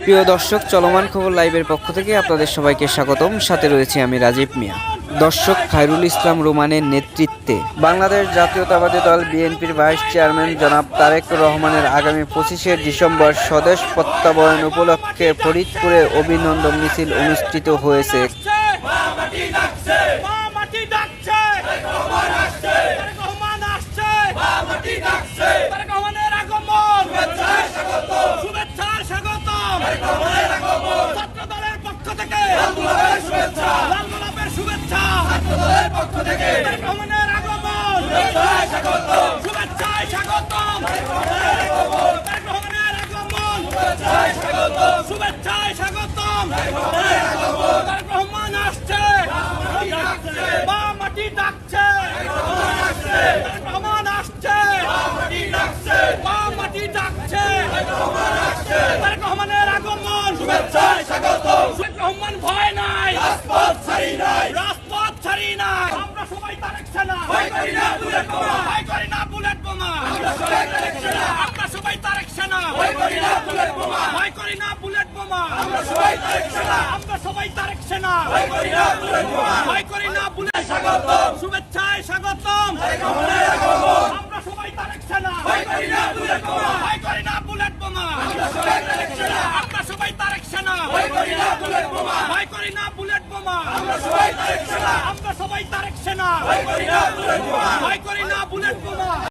প্রিয় দর্শক, চলমান খবর লাইভের পক্ষ থেকে আপনাদের সবাইকে স্বাগতম। সাথে রয়েছে আমি রাজীব মিয়া। দর্শক, খায়রুল ইসলাম রোমানের নেতৃত্বে বাংলাদেশ জাতীয়তাবাদী দল বিএনপির ভাইস চেয়ারম্যান জনাব তারেক রহমানের আগামী 25শে ডিসেম্বর স্বদেশ প্রত্যাবর্তন উপলক্ষে ফরিদপুরে অভিনন্দন মিছিল অনুষ্ঠিত হয়েছে। ভয় নাই, রাজপথ ছাড়ি নাই, আমরা সবাই তারেক সেনা, ভয় করি না বুলেট বোমা, ভয় করি না বুলেট বোমা, আমরা সবাই তারেক সেনা, আমরা সবাই তারেক সেনা, ভয় করি না বুলেট বোমা, ভয় করি না বুলেট বোমা, আমরা সবাই তারেক সেনা, আমরা সবাই তারেক সেনা, ভয় করি না বুলেট বোমা, ভয় করি না বুলেট। স্বাগতম, শুভেচ্ছায় স্বাগতম, আমরা সবাই তারেক সেনা, ভয় করি না বুলেট বোমা, ভয় করি না বুলেট বোমা, আমরা সবাই তারেক সেনা, আমরা সবাই তারেক সেনা, ভয় করি না বুলেট বোমা, ভয় করি না বুলেট বোমা, আমরা সবাই তারেক সেনা, আমরা সবাই তারেক সেনা, ভয় করি না বুলেট বোমা, ভয় করি না বুলেট বোমা।